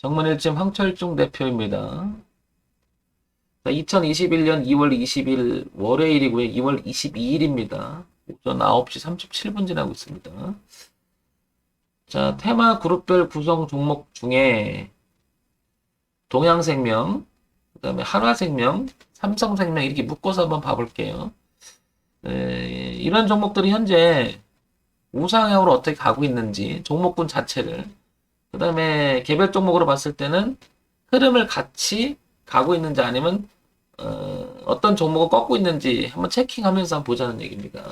정문일침 황철중 대표입니다. 2021년 2월 20일 월요일이고요. 2월 22일입니다. 오전 9시 37분 지나고 있습니다. 자, 테마 그룹별 구성 종목 중에 동양생명, 그 다음에 한화생명, 삼성생명 이렇게 묶어서 한번 봐볼게요. 이런 종목들이 현재 우상향으로 어떻게 가고 있는지 종목군 자체를, 그 다음에 개별 종목으로 봤을 때는 흐름을 같이 가고 있는지 아니면 어떤 종목을 꺾고 있는지 한번 체킹하면서 한번 보자는 얘기입니다.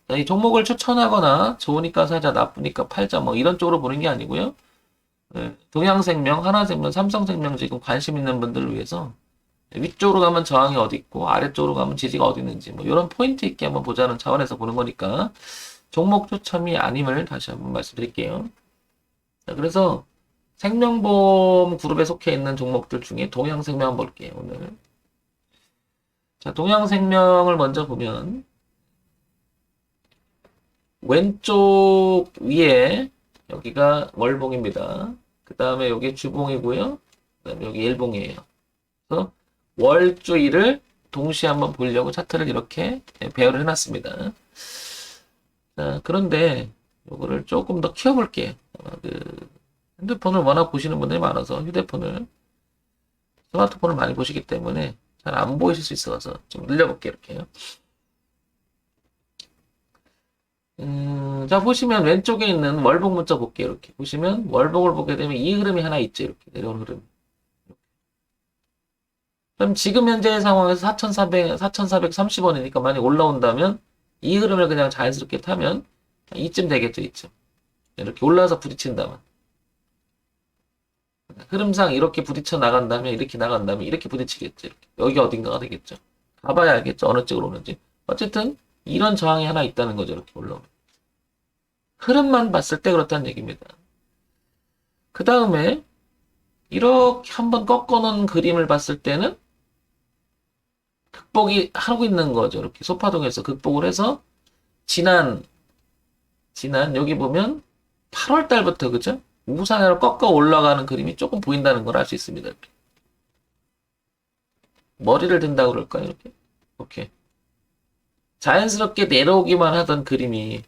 자, 이 종목을 추천하거나 좋으니까 사자, 나쁘니까 팔자 뭐 이런 쪽으로 보는 게 아니고요. 동양생명, 하나생명, 삼성생명 지금 관심 있는 분들을 위해서 위쪽으로 가면 저항이 어디 있고 아래쪽으로 가면 지지가 어디 있는지 뭐 이런 포인트 있게 한번 보자는 차원에서 보는 거니까 종목 추첨이 아님을 다시 한번 말씀드릴게요. 자, 그래서 생명보험 그룹에 속해 있는 종목들 중에 동양생명 한번 볼게요, 오늘. 자, 동양생명을 먼저 보면 왼쪽 위에 여기가 월봉입니다. 그 다음에 여기 주봉이고요. 그 다음에 여기 일봉이에요. 그래서 월주일을 동시에 한번 보려고 차트를 이렇게 배열을 해놨습니다. 자, 그런데 이거를 조금 더 키워볼게요. 핸드폰을 워낙 보시는 분들이 많아서 휴대폰을, 스마트폰을 많이 보시기 때문에 잘 안 보이실 수 있어서 좀 늘려볼게요. 이렇게요. 자, 보시면 왼쪽에 있는 월봉 문자 볼게요. 이렇게 보시면 월봉을 보게 되면 이 흐름이 하나 있죠. 이렇게 내려오는 흐름. 그럼 지금 현재 상황에서 4,430원이니까 많이 올라온다면 이 흐름을 그냥 자연스럽게 타면 이쯤 되겠죠. 이쯤. 이렇게 올라와서 부딪힌다면. 흐름상 이렇게 부딪혀 나간다면 이렇게 나간다면 이렇게 부딪히겠죠. 이렇게. 여기 어딘가가 되겠죠. 가봐야 알겠죠. 어느 쪽으로 오는지. 어쨌든 이런 저항이 하나 있다는 거죠. 이렇게 올라오면. 흐름만 봤을 때 그렇다는 얘기입니다. 그 다음에 이렇게 한번 꺾어놓은 그림을 봤을 때는 극복이 하고 있는 거죠. 이렇게 소파동에서 극복을 해서 지난 여기 보면 8월 달부터 그죠? 우상향으로 꺾어 올라가는 그림이 조금 보인다는 걸 알 수 있습니다. 이렇게. 머리를 든다고 그럴까요? 이렇게. 자연스럽게 내려오기만 하던 흐름이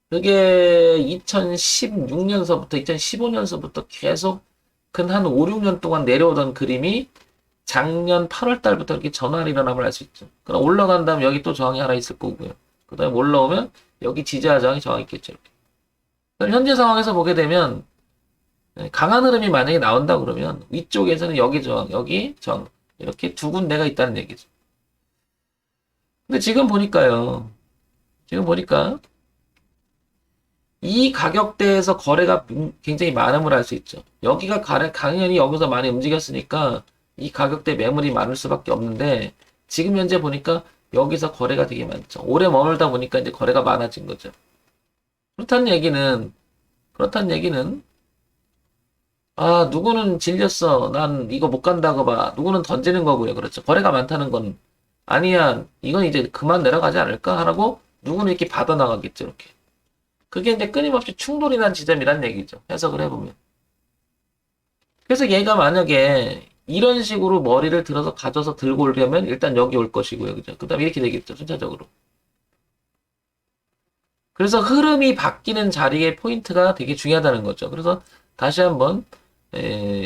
그게 2016년서부터 2015년서부터 계속 한 5, 6년 동안 내려오던 그림이 작년 8월 달부터 이렇게 전환이 일어남을 알 수 있죠. 그럼 올라간 다음 여기 또 저항이 하나 있을 거고요. 그 다음에 올라오면 여기 지지와 저항이 있겠죠. 이렇게. 그럼 현재 상황에서 보게 되면 강한 흐름이 만약에 나온다 그러면 위쪽에서는 여기 저항, 여기 저항 이렇게 두 군데가 있다는 얘기죠. 근데 지금 보니까 이 가격대에서 거래가 굉장히 많음을 알 수 있죠. 여기가 당연히 여기서 많이 움직였으니까 이 가격대 매물이 많을 수밖에 없는데 지금 현재 보니까 여기서 거래가 되게 많죠. 오래 머물다 보니까 이제 거래가 많아진 거죠. 그렇다는 얘기는 아, 누구는 질렸어. 난 이거 못 간다고 봐. 누구는 던지는 거고요. 그렇죠. 거래가 많다는 건 아니야. 이건 이제 그만 내려가지 않을까? 하라고 누구는 이렇게 받아나가겠죠. 이렇게. 그게 이제 끊임없이 충돌이 난 지점이란 얘기죠. 해석을 해보면. 그래서 얘가 만약에 이런 식으로 머리를 들어서 가져서 들고 오려면 일단 여기 올 것이고요. 그죠? 그 다음에 이렇게 되겠죠. 순차적으로. 그래서 흐름이 바뀌는 자리의 포인트가 되게 중요하다는 거죠. 그래서 다시 한번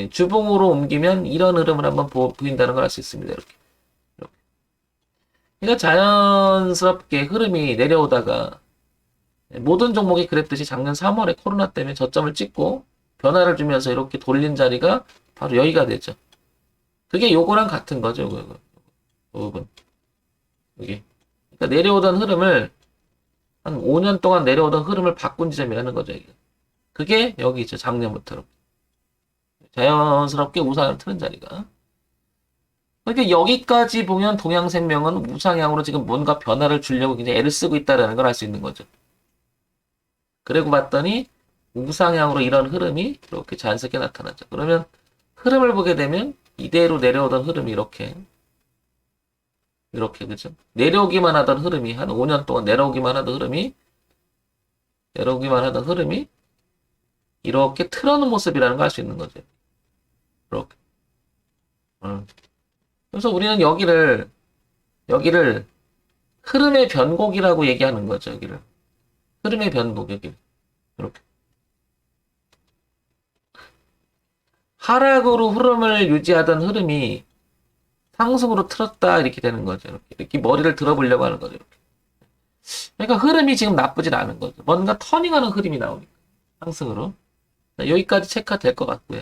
주봉으로 옮기면 이런 흐름을 한번 보인다는 걸 알 수 있습니다. 이렇게. 그러니까 자연스럽게 흐름이 내려오다가 모든 종목이 그랬듯이 작년 3월에 코로나 때문에 저점을 찍고 변화를 주면서 이렇게 돌린 자리가 바로 여기가 되죠. 그게 요거랑 같은 거죠. 요건. 여기. 그러니까 내려오던 흐름을 한 5년 동안 내려오던 흐름을 바꾼 지점이라는 거죠. 그게 여기 있죠. 작년부터. 자연스럽게 우상을 트는 자리가. 그러니까 여기까지 보면 동양생명은 우상향으로 지금 뭔가 변화를 주려고 굉장히 애를 쓰고 있다는 걸 알 수 있는 거죠. 그리고 봤더니 우상향으로 이런 흐름이 이렇게 자연스럽게 나타나죠. 그러면 흐름을 보게 되면 이대로 내려오던 흐름이 이렇게 그죠? 내려오기만 하던 흐름이 한 5년 동안 내려오기만 하던 흐름이 이렇게 틀어놓은 모습이라는 걸 알 수 있는 거죠. 이렇게. 그래서 우리는 여기를 흐름의 변곡이라고 얘기하는 거죠. 여기를. 흐름의 변곡, 여기를. 이렇게. 하락으로 흐름을 유지하던 흐름이 상승으로 틀었다, 이렇게 되는 거죠. 이렇게 머리를 들어보려고 하는 거죠. 이렇게. 그러니까 흐름이 지금 나쁘진 않은 거죠. 뭔가 터닝하는 흐름이 나오니까. 상승으로. 여기까지 체크가 될 것 같고요.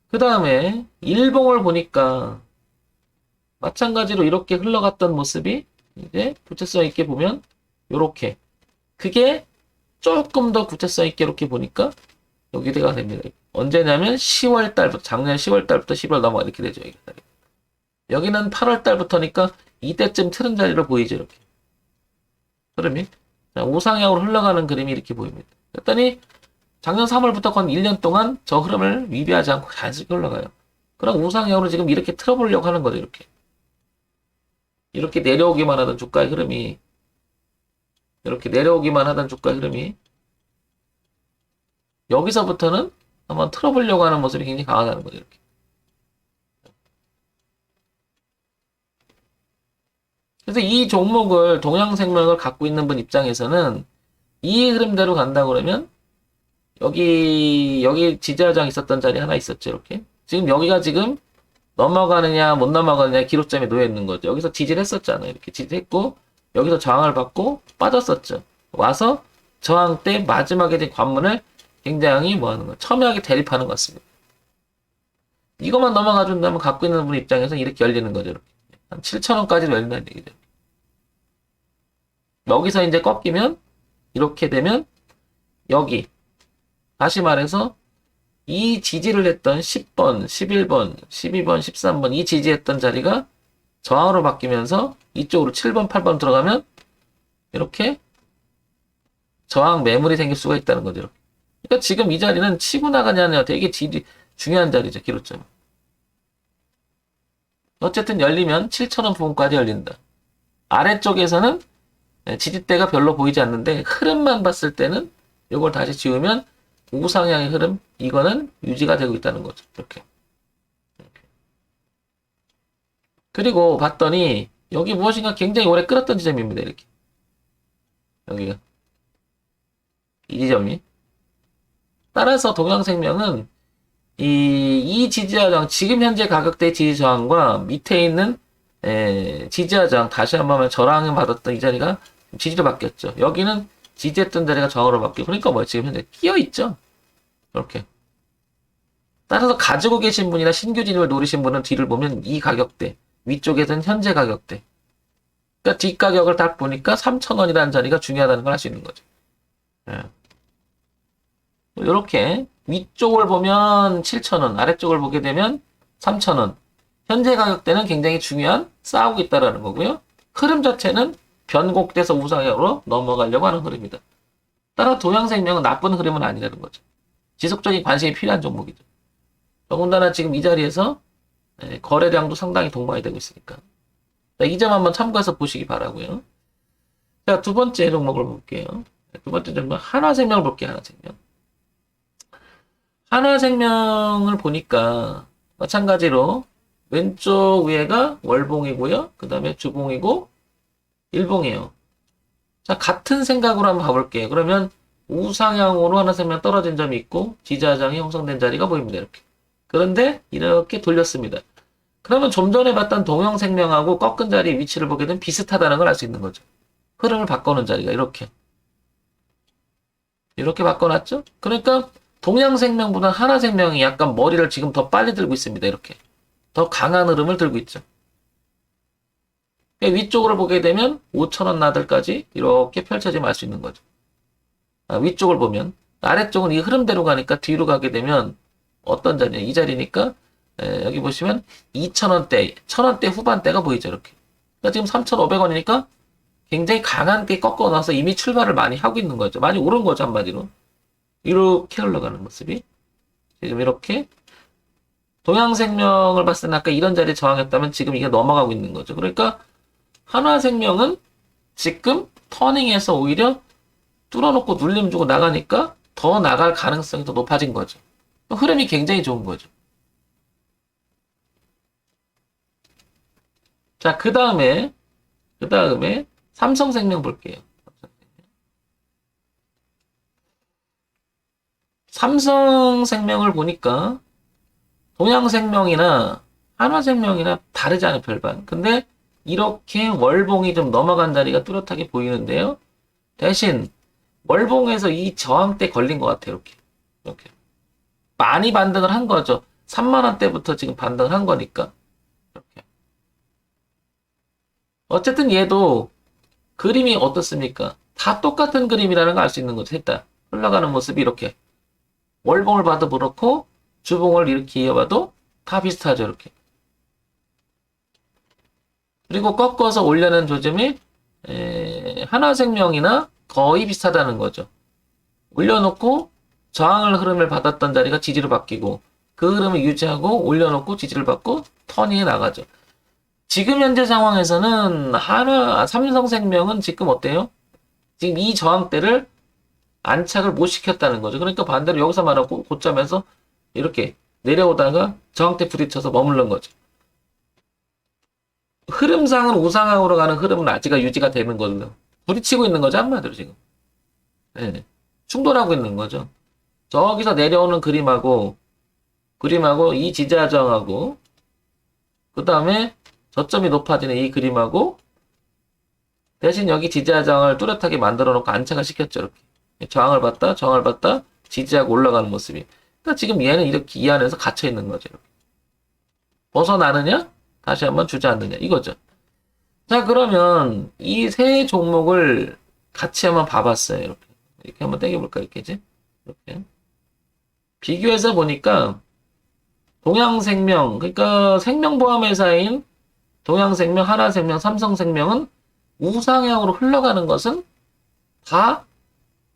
그 다음에 일봉을 보니까 마찬가지로 이렇게 흘러갔던 모습이 이제 구체성 있게 보면 요렇게. 그게 조금 더 구체성 있게 이렇게 보니까 여기가 됩니다. 언제냐면 10월 달부터, 작년 10월 달부터 11월 넘어가 이렇게 되죠. 여기는 8월 달부터니까 이때쯤 틀은 자리로 보이죠. 이렇게. 흐름이. 자, 우상향으로 흘러가는 그림이 이렇게 보입니다. 그랬더니 작년 3월부터 건 1년 동안 저 흐름을 위배하지 않고 자연스럽게 흘러가요. 그럼 우상향으로 지금 이렇게 틀어보려고 하는 거죠. 이렇게. 이렇게 내려오기만 하던 주가의 흐름이 이렇게 내려오기만 하던 주가의 흐름이 여기서부터는 한번 틀어보려고 하는 모습이 굉장히 강하다는 거죠. 이렇게. 그래서 이 종목을 동양생명을 갖고 있는 분 입장에서는 이 흐름대로 간다 그러면 여기 지지하장 있었던 자리 하나 있었죠. 이렇게. 지금 여기가 지금 넘어가느냐 못 넘어가느냐 기록점에 놓여 있는 거죠. 여기서 지지를 했었잖아요. 이렇게 지지했고 여기서 저항을 받고 빠졌었죠. 와서 저항 때 마지막에 된 관문을 굉장히 뭐 하는 거 첨예하게 대립하는 것 같습니다. 이것만 넘어가 준다면 갖고 있는 분 입장에서 이렇게 열리는 거죠. 이렇게. 한 7,000원까지도 열린다는 얘기죠. 여기서 이제 꺾이면 이렇게 되면 여기 다시 말해서 이 지지를 했던 10번, 11번, 12번, 13번 이 지지했던 자리가 저항으로 바뀌면서 이쪽으로 7번, 8번 들어가면 이렇게 저항 매물이 생길 수가 있다는 거죠. 그러니까 지금 이 자리는 치고 나가냐는 되게 중요한 자리죠. 기로점. 어쨌든 열리면 7,000원 부분까지 열린다. 아래쪽에서는 지지대가 별로 보이지 않는데 흐름만 봤을 때는 이걸 다시 지우면 우상향의 흐름 이거는 유지가 되고 있다는 거죠. 이렇게. 그리고 봤더니 여기 무엇인가 굉장히 오래 끌었던 지점입니다. 이렇게. 여기가. 이 지점이. 따라서 동양생명은 이 지지하장 지금 현재 가격대 지지저항과 밑에 있는 지지하장 다시 한번 저항을 받았던 이 자리가 지지로 바뀌었죠. 여기는 지지했던 자리가 저항으로 바뀌고 그러니까 뭐 지금 현재 끼어 있죠. 이렇게. 따라서 가지고 계신 분이나 신규 진입을 노리신 분은 뒤를 보면 이 가격대 위쪽에서는 현재 가격대. 그러니까 뒷가격을 딱 보니까 3,000원이라는 자리가 중요하다는 걸 알 수 있는 거죠. 이렇게 위쪽을 보면 7,000원, 아래쪽을 보게 되면 3,000원. 현재 가격대는 굉장히 중요한 싸우고 있다는 거고요. 흐름 자체는 변곡돼서 우상향으로 넘어가려고 하는 흐름이다. 따라 동양생명은 나쁜 흐름은 아니라는 거죠. 지속적인 관심이 필요한 종목이죠. 더군다나 지금 이 자리에서 거래량도 상당히 동반이 되고 있으니까. 이 점 한번 참고해서 보시기 바라고요. 자, 두 번째 종목을 볼게요. 두 번째 종목 한화생명을 볼게요. 한화생명. 한화생명을 보니까 마찬가지로 왼쪽 위에가 월봉이고요. 그 다음에 주봉이고 일봉이에요. 자, 같은 생각으로 한번 봐볼게요. 그러면 우상향으로 한화생명 떨어진 점이 있고 지지하장이 형성된 자리가 보입니다. 이렇게. 그런데 이렇게 돌렸습니다. 그러면 좀 전에 봤던 동영생명하고 꺾은 자리 위치를 보게 되면 비슷하다는 걸 알 수 있는 거죠. 흐름을 바꿔놓은 자리가 이렇게 바꿔놨죠. 그러니까 동양생명보다 한화생명이 약간 머리를 지금 더 빨리 들고 있습니다. 이렇게 더 강한 흐름을 들고 있죠. 위쪽으로 보게 되면 5,000원 나들까지 이렇게 펼쳐지면 알 수 있는 거죠. 위쪽을 보면 아래쪽은 이 흐름대로 가니까 뒤로 가게 되면 어떤 자리냐 이 자리니까 여기 보시면 2,000원대 1,000원대 후반대가 보이죠. 이렇게. 그러니까 지금 3,500원이니까 굉장히 강한 게 꺾어 놔서 이미 출발을 많이 하고 있는 거죠. 많이 오른 거죠. 한마디로. 이렇게 흘러가는 모습이 지금 이렇게 동양생명을 봤을 때는 아까 이런 자리에 저항했다면 지금 이게 넘어가고 있는 거죠. 그러니까 한화생명은 지금 터닝해서 오히려 뚫어놓고 눌림 주고 나가니까 더 나갈 가능성이 더 높아진 거죠. 흐름이 굉장히 좋은 거죠. 자, 그 다음에 삼성생명 볼게요. 삼성생명을 보니까 동양생명이나 한화생명이나 다르지 않아요, 별반. 근데 이렇게 월봉이 좀 넘어간 자리가 뚜렷하게 보이는데요. 대신 월봉에서 이 저항대 걸린 것 같아요, 이렇게. 이렇게. 많이 반등을 한 거죠. 3만 원대부터 지금 반등을 한 거니까. 이렇게. 어쨌든 얘도 그림이 어떻습니까? 다 똑같은 그림이라는 걸 알 수 있는 거죠. 셋다 흘러가는 모습이 이렇게. 월봉을 봐도 그렇고 주봉을 이렇게 이어봐도 다 비슷하죠. 이렇게. 그리고 꺾어서 올려는 조짐이 하나생명이나 거의 비슷하다는 거죠. 올려놓고 저항을 흐름을 받았던 자리가 지지로 바뀌고 그 흐름을 유지하고 올려놓고 지지를 받고 터닝에 나가죠. 지금 현재 상황에서는 삼성생명은 지금 어때요? 지금 이 저항대를 안착을 못 시켰다는 거죠. 그러니까 반대로 여기서 말하고 고점에서 이렇게 내려오다가 저항대 부딪혀서 머무른 거죠. 흐름상은 우상향으로 가는 흐름은 아직은 유지가 되는 걸로 부딪히고 있는 거죠. 한마디로 지금. 네. 충돌하고 있는 거죠. 저기서 내려오는 그림하고 이 지지하정하고 그 다음에 저점이 높아지는 이 그림하고 대신 여기 지지하정을 뚜렷하게 만들어 놓고 안착을 시켰죠. 이렇게. 저항을 받다 지지하고 올라가는 모습이. 그러니까 지금 얘는 이렇게 이 안에서 갇혀 있는 거죠. 이렇게. 벗어나느냐? 다시 한번 주저앉느냐? 이거죠. 자, 그러면 이 세 종목을 같이 한번 봐봤어요. 이렇게. 이렇게 한번 땡겨볼까? 이렇게지? 이렇게. 비교해서 보니까 동양생명, 그러니까 생명보험회사인 동양생명, 하나생명, 삼성생명은 우상향으로 흘러가는 것은 다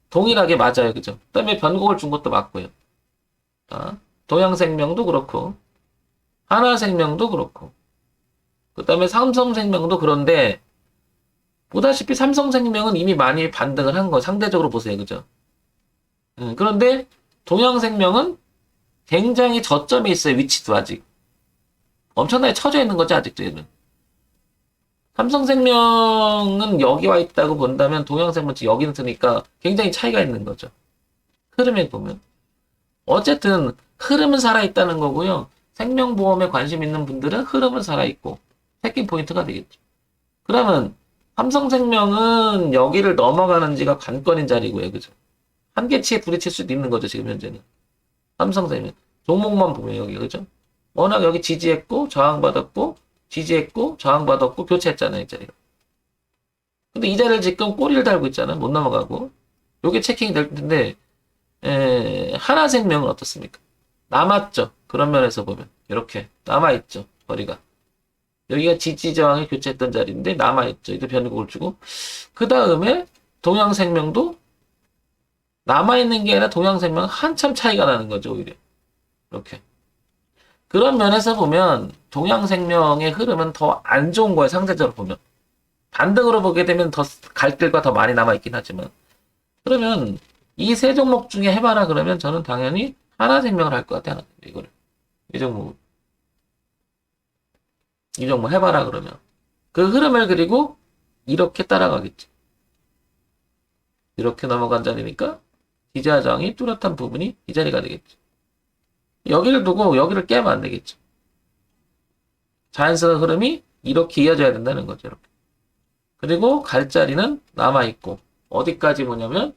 동일하게 맞아요. 그죠? 그 다음에 변곡을 준 것도 맞고요. 동양생명도 그렇고, 하나생명도 그렇고, 그 다음에 삼성생명도 그런데, 보다시피 삼성생명은 이미 많이 반등을 한 거, 상대적으로 보세요. 그죠? 그런데, 동양생명은 굉장히 저점에 있어요. 위치도 아직. 엄청나게 처져 있는 거죠. 아직도 얘는. 삼성생명은 여기 와 있다고 본다면, 동양생명은 여기 있으니까 굉장히 차이가 있는 거죠. 흐름에 보면. 어쨌든, 흐름은 살아있다는 거고요. 생명보험에 관심 있는 분들은 흐름은 살아있고, 새끼 포인트가 되겠죠. 그러면, 삼성생명은 여기를 넘어가는지가 관건인 자리고요. 그죠? 한계치에 부딪힐 수도 있는 거죠. 지금 현재는. 삼성생명. 종목만 보면 여기, 그죠? 워낙 여기 지지했고, 저항받았고, 지지했고, 저항받았고, 교체했잖아요. 이 자리로. 근데 이 자리를 지금 꼬리를 달고 있잖아요. 못 넘어가고. 요게 체킹이 될 텐데, 하나생명은 어떻습니까? 남았죠. 그런 면에서 보면. 이렇게. 남아있죠. 거리가. 여기가 지지 저항이 교체했던 자리인데, 남아있죠. 이제 변곡을 주고. 그 다음에, 동양생명도 남아있는 게 아니라 동양생명은 한참 차이가 나는 거죠. 오히려. 이렇게. 그런 면에서 보면, 동양생명의 흐름은 더 안 좋은 거예요. 상대적으로 보면. 반등으로 보게 되면 더 갈 길과 더 많이 남아있긴 하지만. 그러면, 이 세 종목 중에 해봐라 그러면 저는 당연히 하나생명을 할 것 같아요. 이거를. 이 종목 해봐라 그러면. 그 흐름을 그리고 이렇게 따라가겠지. 이렇게 넘어간 자리니까 지지하장이 뚜렷한 부분이 이 자리가 되겠지. 여기를 두고 여기를 깨면 안 되겠죠. 자연스러운 흐름이 이렇게 이어져야 된다는 거죠. 이렇게. 그리고 갈 자리는 남아있고 어디까지 보냐면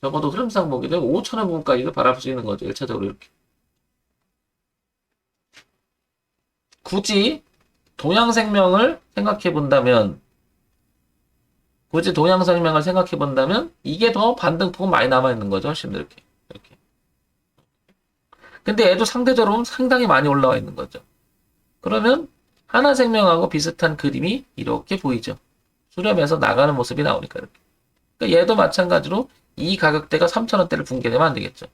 적어도 흐름상 보게 되면 5,000원 부분까지도 바라볼 수 있는 거죠. 1차적으로 이렇게. 굳이 동양생명을 생각해 본다면 이게 더 반등폭은 많이 남아있는 거죠. 훨씬 이렇게. 근데 얘도 상대적으로 상당히 많이 올라와 있는 거죠. 그러면 하나생명하고 비슷한 그림이 이렇게 보이죠. 수렴해서 나가는 모습이 나오니까 이렇게. 그러니까 얘도 마찬가지로 이 가격대가 3,000원대를 붕괴되면 안 되겠죠.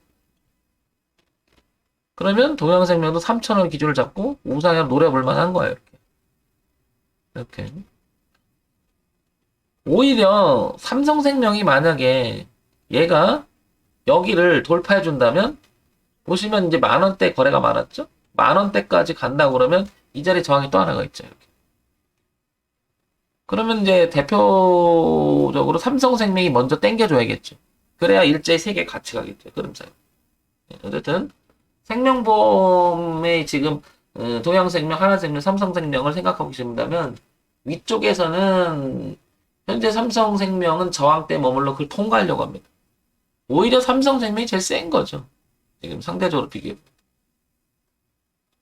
그러면 동양생명도 3,000원 기준을 잡고 우상향 노려볼 만한 거예요. 이렇게. 오히려 삼성생명이 만약에 얘가 여기를 돌파해 준다면 보시면 이제 10,000원대 거래가 많았죠? 10,000원대까지 간다고 그러면 이 자리 저항이 또 하나가 있죠. 이렇게. 그러면 이제 대표적으로 삼성생명이 먼저 땡겨줘야겠죠. 그래야 일제히 세계 같이 가겠죠. 흐름상. 어쨌든 생명보험의 지금 동양생명, 하나생명, 삼성생명을 생각하고 계신다면 위쪽에서는 현재 삼성생명은 저항대 머물러 그걸 통과하려고 합니다. 오히려 삼성생명이 제일 센 거죠. 지금 상대적으로 비교해.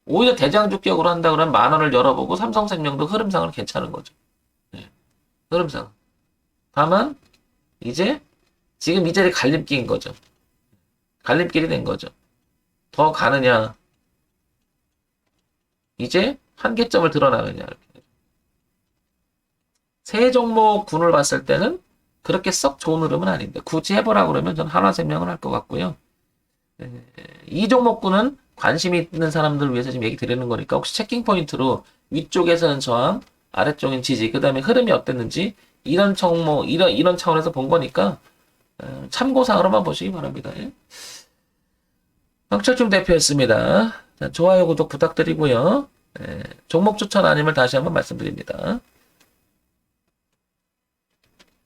오히려 대장주격으로 한다 그러면 10,000원을 열어보고 삼성생명도 흐름상은 괜찮은 거죠. 네. 흐름상. 다만 이제 지금 이 자리 갈림길인 거죠. 갈림길이 된 거죠. 더 가느냐. 이제 한계점을 드러나느냐. 이렇게. 세 종목 군을 봤을 때는 그렇게 썩 좋은 흐름은 아닌데 굳이 해보라 그러면 전 하나생명을 할 것 같고요. 이 종목군은 관심 있는 사람들을 위해서 지금 얘기 드리는 거니까 혹시 체킹 포인트로 위쪽에서는 저항, 아래쪽엔 지지, 그 다음에 흐름이 어땠는지 이런 종목, 이런 차원에서 본 거니까 참고사항으로만 보시기 바랍니다. 예. 황철중 대표였습니다. 자, 좋아요, 구독 부탁드리고요. 종목 추천 아니면 다시 한번 말씀드립니다.